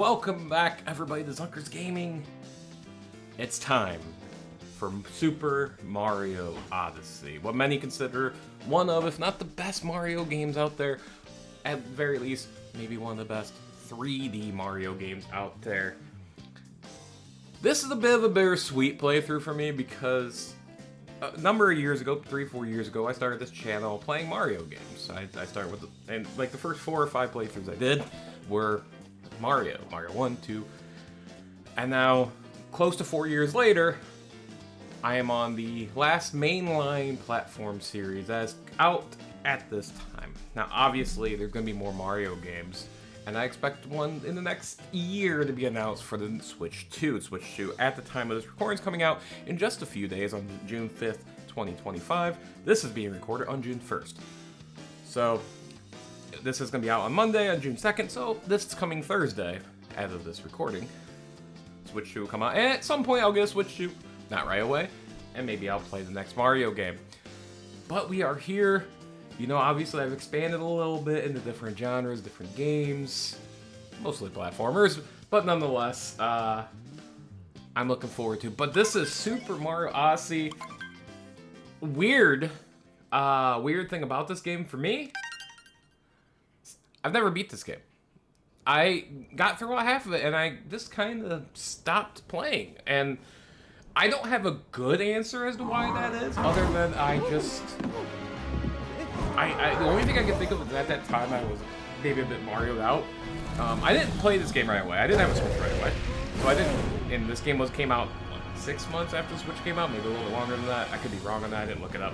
Welcome back, everybody, to Zunker's Gaming. It's time for Super Mario Odyssey, what many consider one of, if not the best Mario games out there. At the very least, maybe one of the best 3D Mario games out there. This is a bit of a bittersweet playthrough for me because a number of years ago, 3-4 years ago, I started this channel playing Mario games. I started with, and like the first 4 or 5 playthroughs I did were Mario 1, 2, and now, close to 4 years later, I am on the last mainline platform series that's out at this time. Now, obviously, there's going to be more Mario games, and I expect one in the next year to be announced for the Switch 2. Switch 2, at the time of this recording, is coming out in just a few days on June 5th, 2025. This is being recorded on June 1st. So, this is going to be out on Monday, on June 2nd, so this is coming Thursday, as of this recording. Switch 2 will come out, and at some point I'll get a Switch 2, not right away, and maybe I'll play the next Mario game. But we are here. You know, obviously I've expanded a little bit into different genres, different games, mostly platformers, but nonetheless, I'm looking forward to. But this is Super Mario Odyssey. Weird thing about this game for me, I've never beat this game. I got through about half of it, and I just kind of stopped playing. And I don't have a good answer as to why that is, other than the only thing I can think of is at that time I was maybe a bit Mario'd out. I didn't play this game right away. I didn't have a Switch right away. So I didn't, and this game came out, what, 6 months after the Switch came out? Maybe a little bit longer than that. I could be wrong on that, I didn't look it up.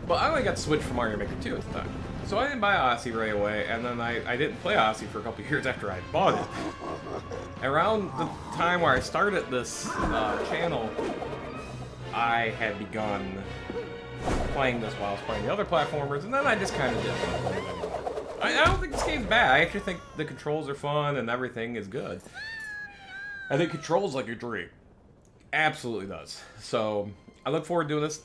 But I only got the Switch for Mario Maker 2 at the time. So I didn't buy Odyssey right away, and then I didn't play Odyssey for a couple years after I bought it. Around the time where I started this channel, I had begun playing this while I was playing the other platformers, and then I just kind of didn't want to play it anymore. I don't think this game's bad. I actually think the controls are fun and everything is good. I think it controls like a dream. Absolutely does. So, I look forward to doing this.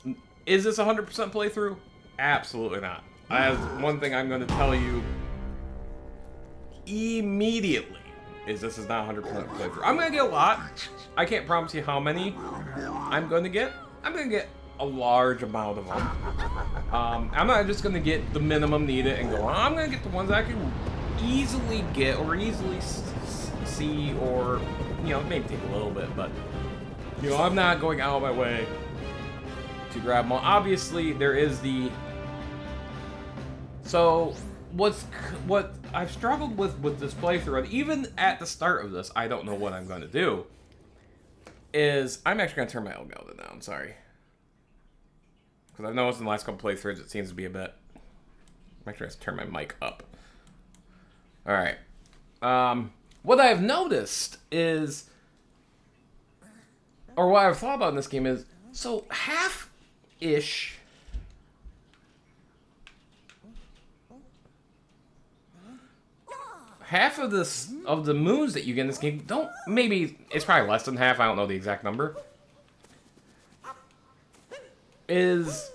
Is this 100% playthrough? Absolutely not. As one thing I'm going to tell you immediately is this is not 100% playthrough. I'm going to get a lot. I can't promise you how many I'm going to get. I'm going to get a large amount of them. I'm not just going to get the minimum needed and go on. I'm going to get the ones I can easily get or easily see, or, you know, maybe take a little bit, but, you know, I'm not going out of my way to grab them all. Obviously, there is the... So, what I've struggled with this playthrough, and even at the start of this, I don't know what I'm going to do, is I'm actually going to turn my Elgato down, sorry. Because I've noticed in the last couple playthroughs it seems to be a bit... I'm actually going to turn my mic up. Alright. What I've noticed is... Or what I've thought about in this game is... So, half-ish... Half of the moves that you get in this game don't, maybe it's probably less than half, I don't know the exact number, is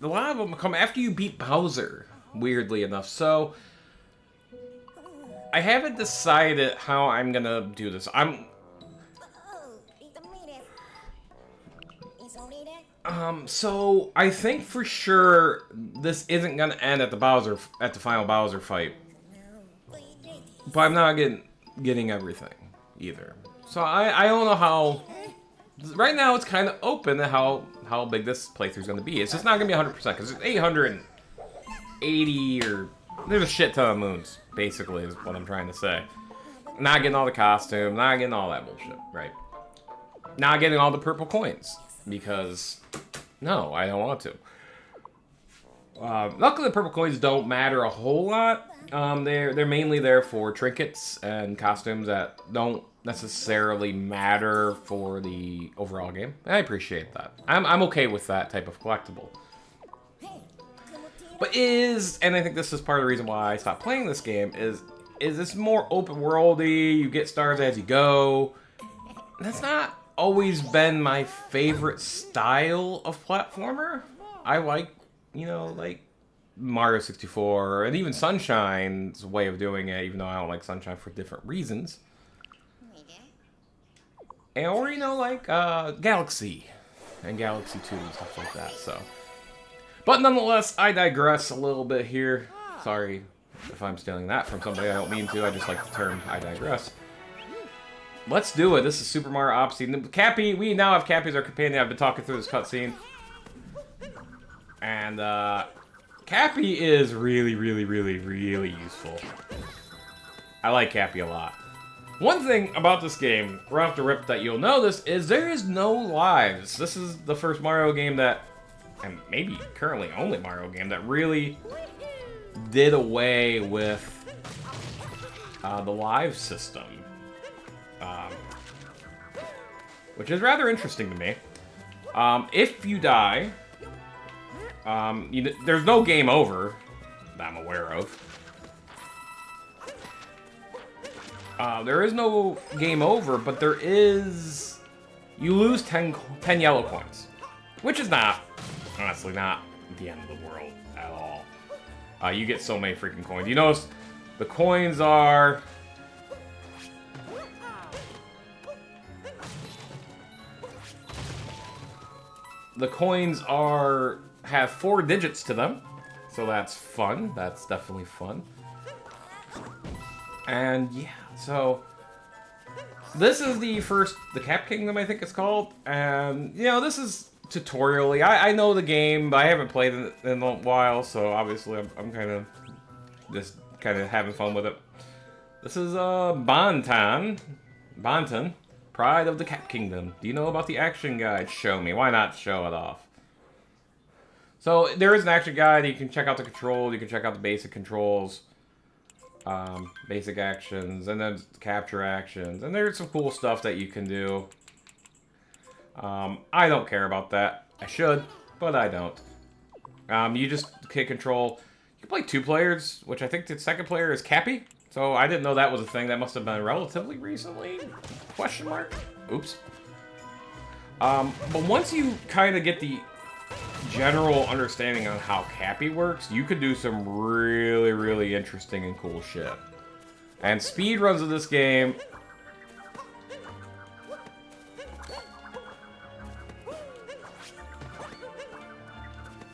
a lot of them come after you beat Bowser, weirdly enough. So, I haven't decided how I'm gonna do this. So I think for sure this isn't gonna end at the final Bowser fight. But I'm not getting everything either. So I don't know how. Right now it's kind of open to how big this playthrough is going to be. It's just not going to be 100% because there's 880 or there's a shit ton of moons, basically, is what I'm trying to say. Not getting all the costumes, not getting all that bullshit, right? Not getting all the purple coins because no, I don't want to. Luckily, the purple coins don't matter a whole lot. They're mainly there for trinkets and costumes that don't necessarily matter for the overall game. I appreciate that. I'm okay with that type of collectible. But and I think this is part of the reason why I stopped playing this game, is this more open worldy, you get stars as you go. That's not always been my favorite style of platformer. I like, you know, like Mario 64 and even Sunshine's way of doing it, even though I don't like Sunshine for different reasons. And, or, you know, like Galaxy and Galaxy 2 and stuff like that, so. But nonetheless, I digress a little bit here. Sorry if I'm stealing that from somebody, I don't mean to, I just like the term I digress. Let's do it. This is Super Mario Odyssey. Cappy, we now have Cappy as our companion. I've been talking through this cutscene. And, Cappy is really, really, really, really useful. I like Cappy a lot. One thing about this game, right off the rip, that you'll notice is there is no lives. This is the first Mario game that, and maybe currently only Mario game, that really did away with the live system. Which is rather interesting to me. If you die, there's no game over that I'm aware of. There is no game over, but there is... You lose 10 yellow coins. Which is not, honestly, not the end of the world at all. You get so many freaking coins. You notice the coins are... The coins have 4 digits to them, so that's fun. That's definitely fun. And yeah, so this is the Cap Kingdom, I think it's called. And you know, this is tutorially. I know the game, but I haven't played it in a while, so obviously I'm kind of just having fun with it. This is Bantan, Pride of the Cap Kingdom. Do you know about the action guide? Show me. Why not show it off? So there is an action guide. You can check out the controls. You can check out the basic controls, basic actions, and then capture actions. And there's some cool stuff that you can do. I don't care about that. I should, but I don't. You just hit control. You can play 2 players, which I think the second player is Cappy. So I didn't know that was a thing. That must have been relatively recently? Question mark? Oops. But once you kind of get the general understanding on how Cappy works, you could do some really, really interesting and cool shit. And speedruns of this game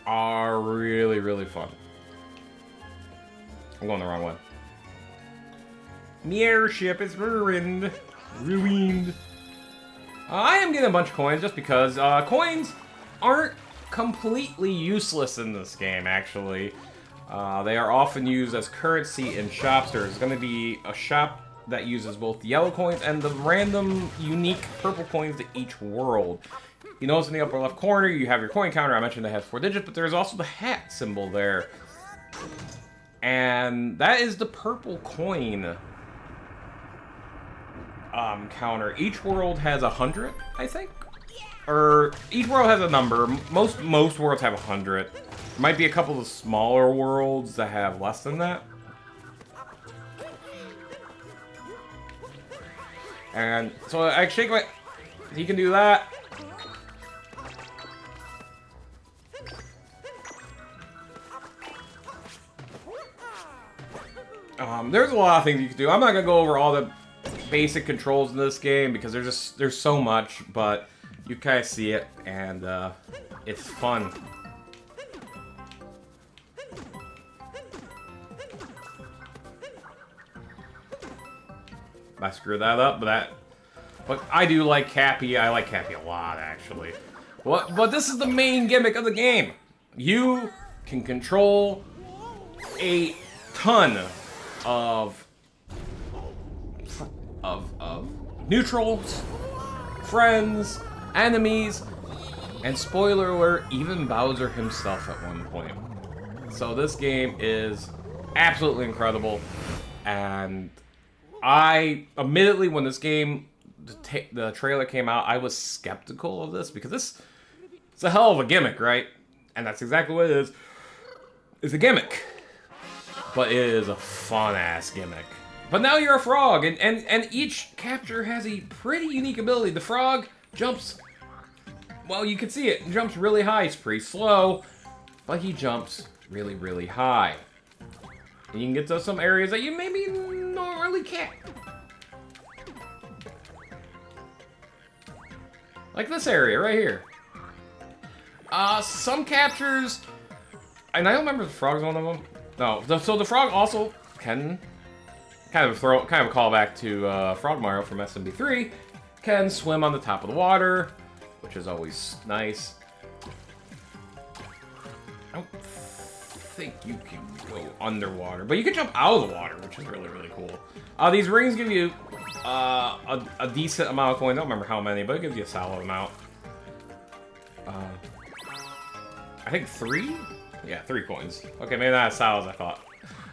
are really, really fun. I'm going the wrong way. The airship is ruined. I am getting a bunch of coins just because coins aren't completely useless in this game, actually. They are often used as currency in shops. There's going to be a shop that uses both the yellow coins and the random, unique purple coins to each world. You notice in the upper left corner, you have your coin counter. I mentioned it has 4 digits, but there's also the hat symbol there. And that is the purple coin counter. Each world has 100, I think? Or each world has a number. Most worlds have 100. There might be a couple of smaller worlds that have less than that. And so I shake my... He can do that. There's a lot of things you can do. I'm not gonna go over all the basic controls in this game because there's so much, but you kind of see it, and it's fun. I screwed that up, but I do like Cappy. I like Cappy a lot, actually. But this is the main gimmick of the game. You can control a ton of neutrals, friends, enemies, and spoiler alert, even Bowser himself at one point. So this game is absolutely incredible, and admittedly, when this game, the trailer came out, I was skeptical of this because it's a hell of a gimmick, right? And that's exactly what it is. is a gimmick. But it is a fun-ass gimmick. But now you're a frog, and each capture has a pretty unique ability. The frog jumps, well, you can see it, jumps really high. It's pretty slow, but he jumps really, really high. And you can get to some areas that you maybe normally can't. Like this area right here. Some captures, and I don't remember if the frog's one of them. No, so the frog also can kind of a callback to Frog Mario from SMB3. Can swim on the top of the water, which is always nice. I don't think you can go underwater, but you can jump out of the water, which is really, really cool. These rings give you a decent amount of coins. I don't remember how many, but it gives you a solid amount. I think 3? Yeah, 3 coins. Okay, maybe not as solid as I thought.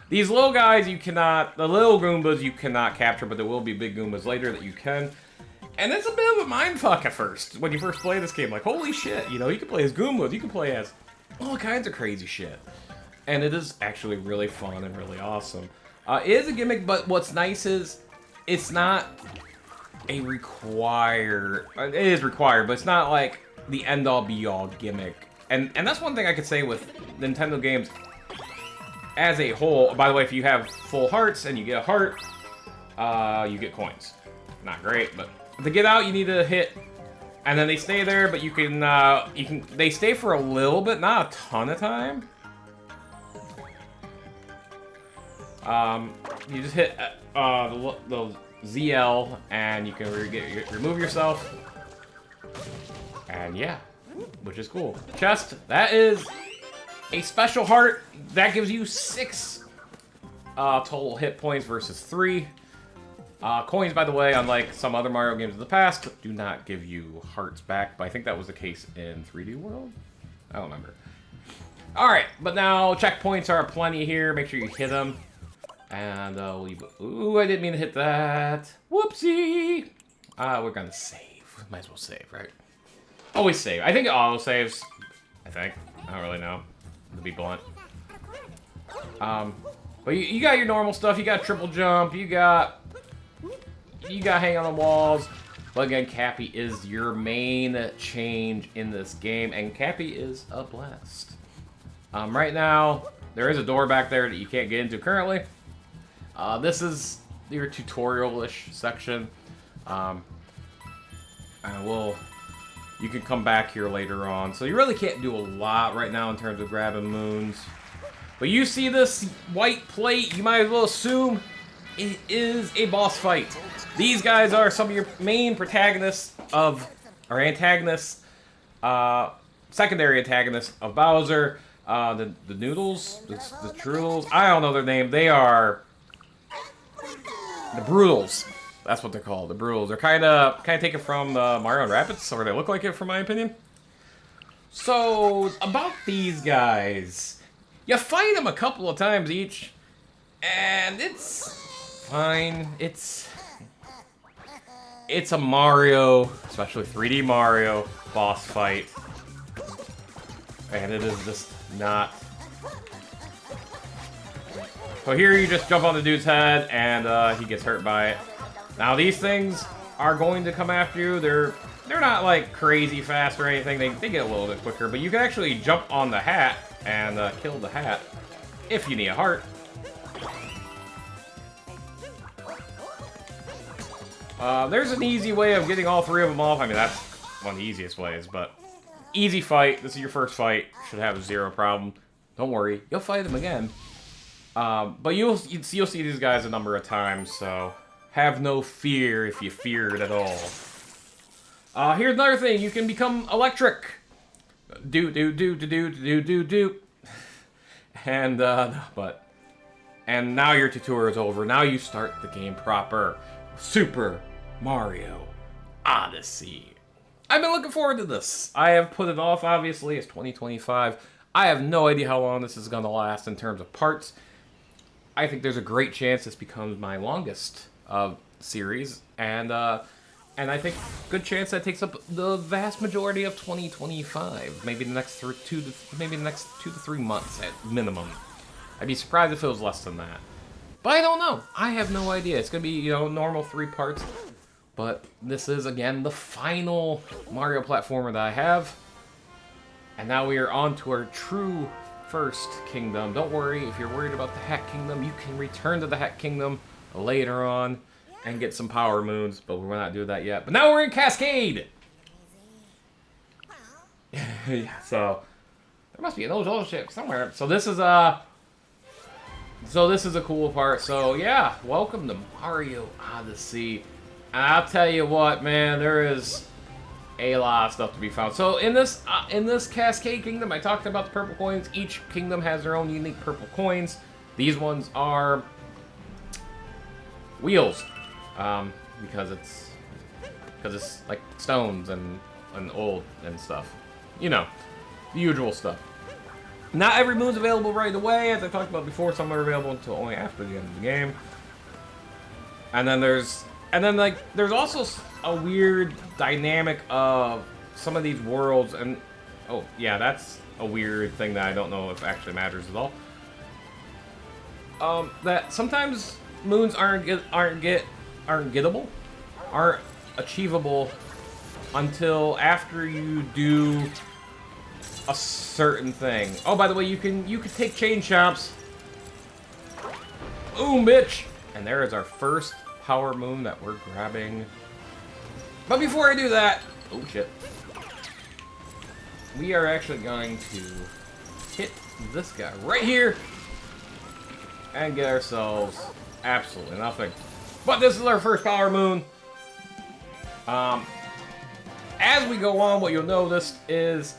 These little guys you cannot, the little Goombas you cannot capture, but there will be big Goombas later that you can. And it's a bit of a mindfuck at first, when you first play this game. Like, holy shit, you know, you can play as Goombas, you can play as all kinds of crazy shit. And it is actually really fun and really awesome. It is a gimmick, but what's nice is, it's not a required, it is required, but it's not like the end-all be-all gimmick. And that's one thing I could say with Nintendo games as a whole. By the way, if you have full hearts and you get a heart, you get coins. Not great, but to get out, you need to hit, and then they stay there. But you can they stay for a little bit, not a ton of time. You just hit the ZL, and you can remove yourself, and yeah. Which is cool. Chest, that is a special heart. That gives you 6 total hit points versus 3. Coins, by the way, unlike some other Mario games of the past, do not give you hearts back, but I think that was the case in 3D World? I don't remember. Alright, but now checkpoints are plenty here. Make sure you hit them. And ooh, I didn't mean to hit that. Whoopsie! We're gonna save. Might as well save, right? Always save. I think it auto saves. I think. I don't really know, to be blunt. But you got your normal stuff. You got triple jump. You got hang on the walls. But again, Cappy is your main change in this game, and Cappy is a blast. Right now, there is a door back there that you can't get into currently. This is your tutorial-ish section. And you can come back here later on. So you really can't do a lot right now in terms of grabbing moons. But you see this white plate, you might as well assume it is a boss fight. These guys are some of your main protagonists or antagonists, secondary antagonists of Bowser. The Noodles, the Trudels, I don't know their name. They are the Brutals. That's what they're called, the Brutals. They're kind of taken from Mario and Rabbids, or they look like it, from my opinion. So, about these guys, you fight them a couple of times each, and it's fine. It's a Mario, especially 3D Mario, boss fight. And it is just not... So here you just jump on the dude's head, and he gets hurt by it. Now these things are going to come after you. They're not like crazy fast or anything. They get a little bit quicker, but you can actually jump on the hat and kill the hat if you need a heart. There's an easy way of getting all 3 of them off. I mean, that's one of the easiest ways, but easy fight. This is your first fight. Should have 0 problem. Don't worry, you'll fight them again. But you'll see these guys a number of times, so have no fear if you feared at all. Here's another thing. You can become electric. Do. And, and now your tutorial is over. Now you start the game proper. Super Mario Odyssey. I've been looking forward to this. I have put it off, obviously. It's 2025. I have no idea how long this is going to last in terms of parts. I think there's a great chance this becomes my longest series. And And I think good chance that takes up the vast majority of 2025. Maybe the next two to 3 months at minimum. I'd be surprised if it was less than that. But I don't know. I have no idea. It's gonna be, you know, normal 3 parts. But this is again the final Mario platformer that I have. And now we are on to our true first kingdom. Don't worry, if you're worried about the Hat Kingdom, you can return to the Hat Kingdom later on and get some power moons, but we're not doing that yet. But now we're in Cascade! Yeah, so there must be an old ship somewhere. So this is a cool part. So yeah, welcome to Mario Odyssey. And I'll tell you what, man, there is a lot of stuff to be found. So in this Cascade Kingdom, I talked about the purple coins. Each kingdom has their own unique purple coins. These ones are wheels, because it's like stones and old and stuff. You know, the usual stuff. Not every moon's available right away, as I talked about before. Some are available until only after the end of the game. And then there's also a weird dynamic of some of these worlds, and oh yeah, that's a weird thing that I don't know if actually matters at all. That sometimes moons aren't achievable until after you do a certain thing. Oh, by the way, you can take chain chomps. Boom, bitch! And there is our first power moon that we're grabbing. But before I do that, oh shit, we are actually going to hit this guy right here and get ourselves absolutely nothing. But this is our first power moon. As we go on, what you'll notice is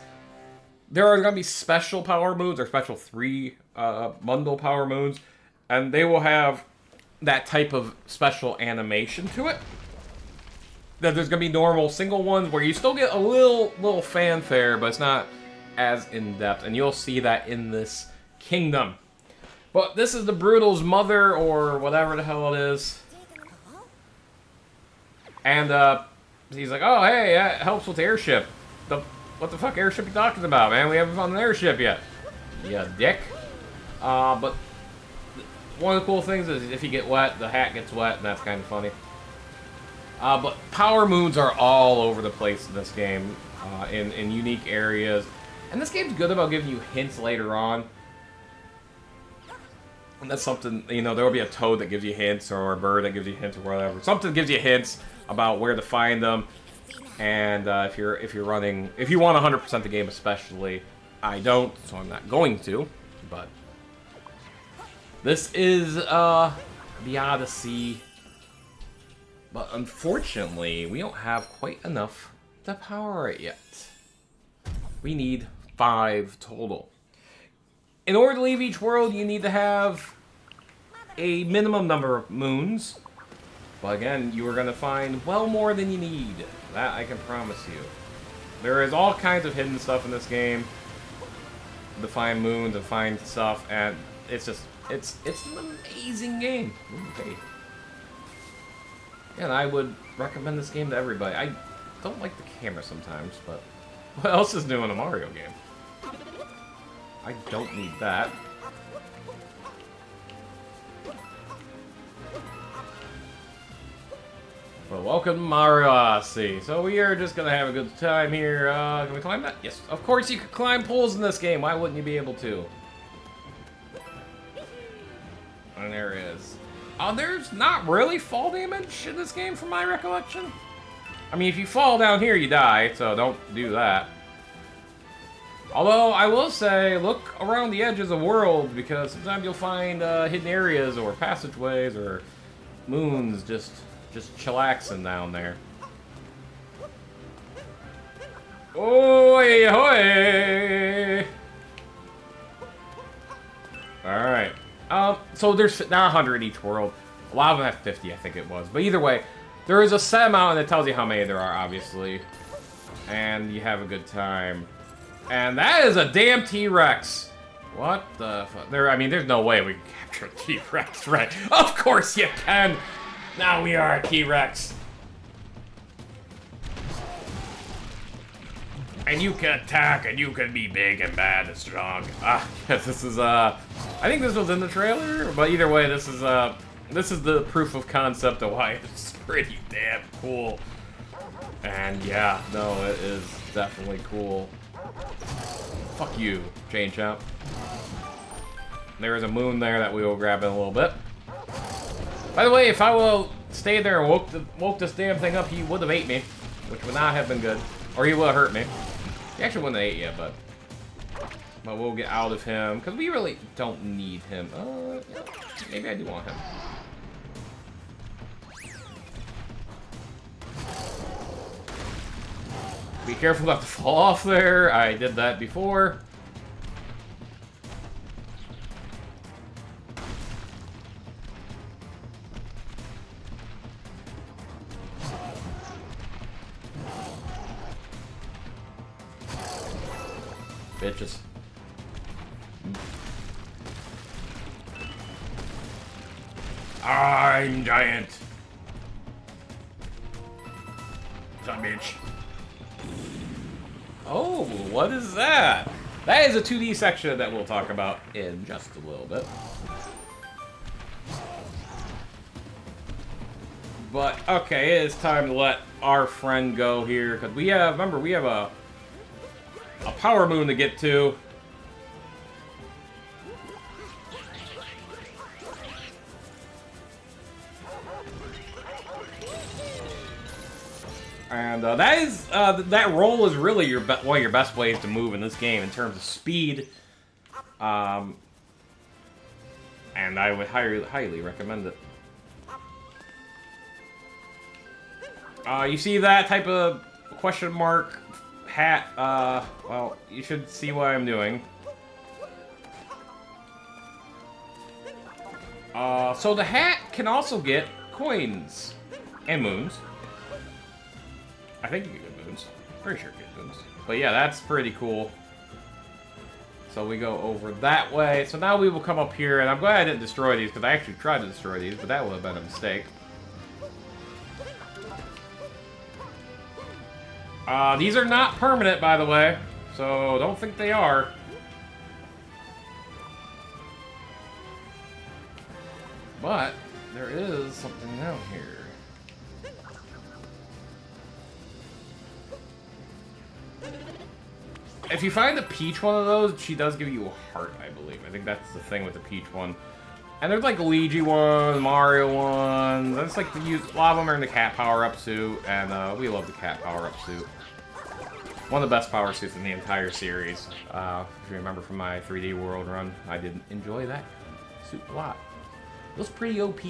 there are going to be special power moons, or special 3 bundle power moons, and they will have that type of special animation to it. That there's going to be normal single ones where you still get a little fanfare, but it's not as in-depth, and you'll see that in this kingdom. But this is the Brutal's mother, or whatever the hell it is. And he's like, oh, hey, that helps with the airship. What the fuck airship you talking about, man? We haven't found an airship yet. Yeah, dick. But one of the cool things is if you get wet, the hat gets wet, and that's kind of funny. But power moons are all over the place in this game, in unique areas. And this game's good about giving you hints later on. And that's something, you know, there will be a toad that gives you hints, or a bird that gives you hints, or whatever. Something gives you hints about where to find them. And if you want 100% the game especially, I don't, so I'm not going to. But this is the Odyssey. But unfortunately, we don't have quite enough to power it yet. We need 5 total. In order to leave each world, you need to have a minimum number of moons. But again, you are going to find well more than you need. That I can promise you. There is all kinds of hidden stuff in this game to find moons and find stuff, and it's an amazing game. Okay. And I would recommend this game to everybody. I don't like the camera sometimes, but what else is new in a Mario game? I don't need that. Well, welcome to Mario Odyssey. So we are just gonna have a good time here. Can we climb that? Yes, of course you can climb pools in this game. Why wouldn't you be able to? And there it is. There's not really fall damage in this game from my recollection. I mean, if you fall down here, you die, so don't do that. Although, I will say, look around the edges of worlds, because sometimes you'll find hidden areas or passageways or moons just chillaxing down there. Oi, hoy! Alright. So there's not 100 in each world. A lot of them have 50, I think it was. But either way, there is a set amount, and it tells you how many there are, obviously. And you have a good time. And that is a damn T-Rex. What the fuck? I mean, there's no way we can capture a T-Rex, right? Of course you can! Now we are a T-Rex. And you can attack, and you can be big and bad and strong. Ah, yes, this is, I think this was in the trailer, but either way, this is the proof of concept of why it's pretty damn cool. And yeah, no, it is definitely cool. Fuck you, Chain Chomp. There is a moon there that we will grab in a little bit. By the way, if I will stay there and woke this damn thing up, he would have ate me, which would not have been good. Or he would have hurt me. He actually wouldn't have ate you, but we'll get out of him, because we really don't need him. Yeah, maybe I do want him. Be careful not to fall off there. I did that before. Bitches. I'm giant. Son bitch. Oh, what is that? That is a 2D section that we'll talk about in just a little bit. But, okay, it's time to let our friend go here, because we have, remember, we have a power moon to get to. And that is that roll is really one of your best ways to move in this game in terms of speed. And I would highly recommend it. You see that type of question mark hat? Well, you should see what I'm doing. So the hat can also get coins and moons. I think you can get moons. Pretty sure you get moons. But yeah, that's pretty cool. So we go over that way. So now we will come up here, and I'm glad I didn't destroy these, because I actually tried to destroy these, but that would have been a mistake. These are not permanent, by the way, so don't think they are. But there is something down here. If you find a Peach one of those, she does give you a heart, I believe. I think that's the thing with the Peach one. And there's like Luigi ones, Mario ones. That's like a lot of them are in the cat power-up suit, and we love the cat power-up suit. One of the best power suits in the entire series. If you remember from my 3D World run, I did enjoy that suit a lot. It was pretty OP.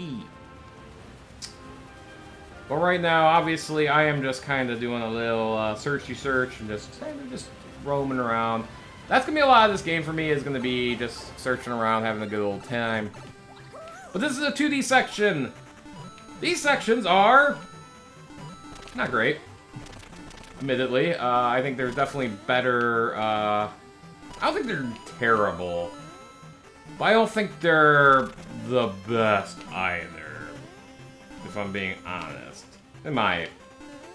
But right now, obviously, I am just kind of doing a little searchy search and just kind of just roaming around. That's gonna be a lot of this game for me, is gonna be just searching around, having a good old time. But this is a 2D section. These sections are not great, admittedly. I think there's definitely better. I don't think they're terrible, but I don't think they're the best either, if I'm being honest, in my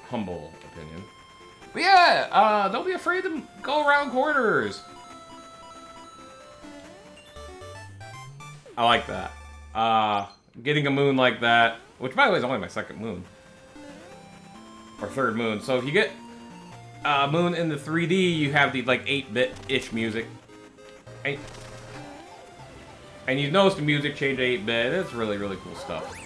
humble opinion. But yeah, don't be afraid to go around corners. I like that. Getting a moon like that, which by the way is only my second moon. Or third moon. So if you get a moon in the 3D, you have the like 8-bit-ish music. And you notice the music change to 8-bit. It's really, really cool stuff.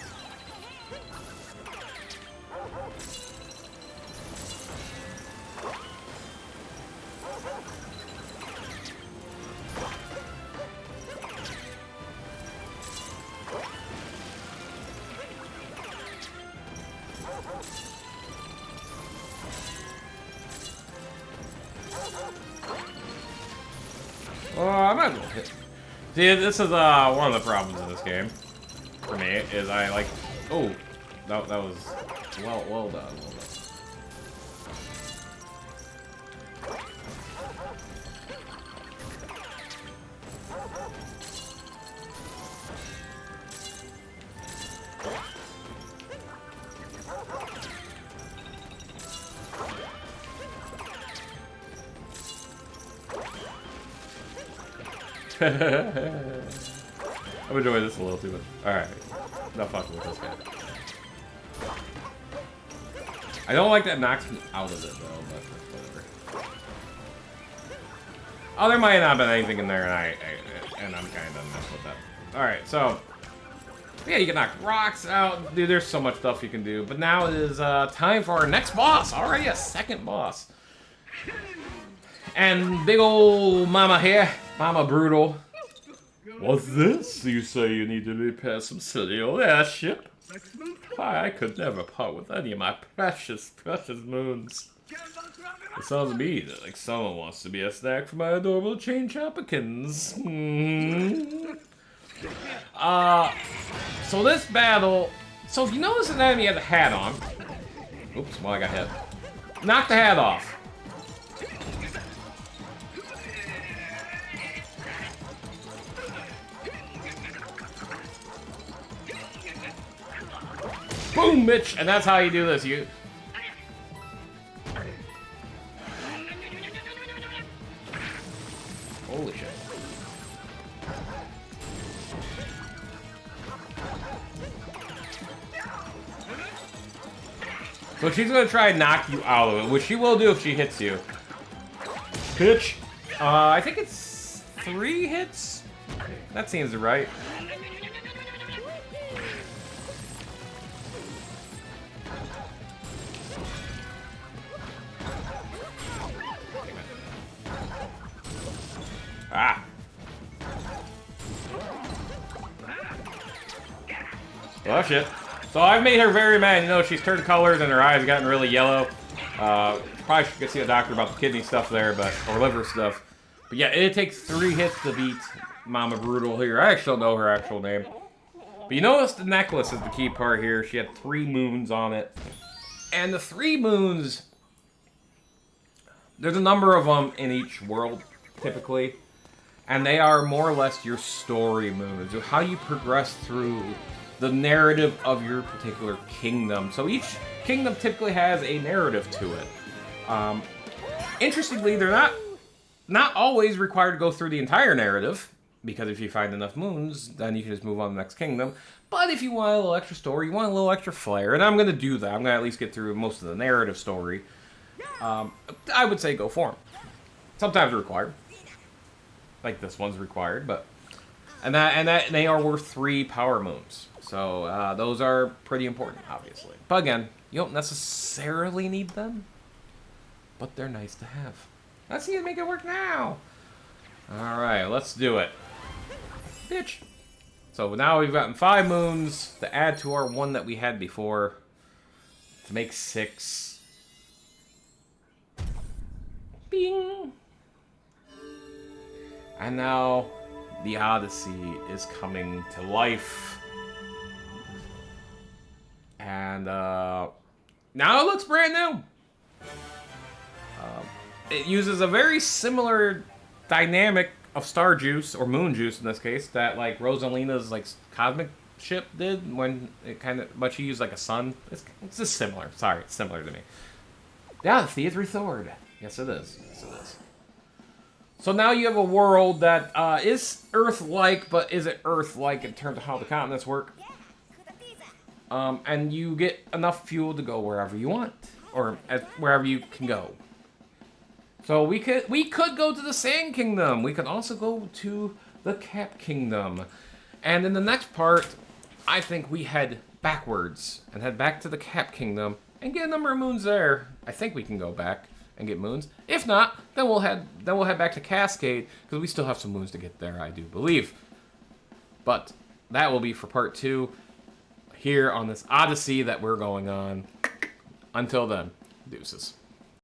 I might as well hit. See, this is one of the problems in this game for me is I like. Oh, that was well done. I'm enjoying this a little too much. Alright. No fucking with this guy. I don't like that knocks me out of it though, but whatever. Oh, there might not have been anything in there, and I'm kind of messed with that. Alright, so... yeah, you can knock rocks out. Dude, there's so much stuff you can do. But now it is time for our next boss. Already a second boss. And big ol' mama here. Mama Brutal. What's this? You say you need to repair some silly old airship? Why, I could never part with any of my precious, precious moons. It sounds to me like someone wants to be a snack for my adorable chain chompikins. So this battle... so if you notice an enemy has a hat on... oops, well I got hit. Knock the hat off. Boom, bitch! And that's how you do this. You... holy shit. So she's gonna try and knock you out of it, which she will do if she hits you. Bitch! I think it's 3 hits? That seems right. Ah! Oh shit. So I've made her very mad. You know, she's turned colors and her eyes gotten really yellow. Probably should go see a doctor about the kidney stuff there, but or liver stuff. But yeah, it takes 3 hits to beat Mama Brutal here. I actually don't know her actual name. But you notice the necklace is the key part here. She had 3 moons on it. And the 3 moons... there's a number of them in each world, typically. And they are more or less your story moons, or how you progress through the narrative of your particular kingdom. So each kingdom typically has a narrative to it. Interestingly, they're not always required to go through the entire narrative, because if you find enough moons, then you can just move on to the next kingdom. But if you want a little extra story, you want a little extra flair, and I'm going to do that. I'm going to at least get through most of the narrative story. I would say go for them. Sometimes required. Like this one's required, but... and they are worth 3 power moons. So, those are pretty important, obviously. But again, you don't necessarily need them. But they're nice to have. Let's see it make it work now! Alright, let's do it. Bitch! So now we've gotten 5 moons to add to our 1 that we had before. To make 6. Bing! And now, the Odyssey is coming to life. And, now it looks brand new! It uses a very similar dynamic of star juice, or moon juice in this case, that, like, Rosalina's, like, cosmic ship did when it kind of... but she used, like, a sun. It's just similar. Sorry, it's similar to me. The Odyssey is restored. Yes, it is. Yes, it is. So now you have a world that is Earth-like, but isn't Earth-like in terms of how the continents work. And you get enough fuel to go wherever you want, or wherever you can go. So we could go to the Sand Kingdom. We could also go to the Cap Kingdom. And in the next part, I think we head backwards and head back to the Cap Kingdom and get a number of moons there. I think we can go back and get moons. If not, then we'll head back to Cascade, because we still have some moons to get there, I do believe. But that will be for part 2 here on this Odyssey that we're going on. Until then, deuces.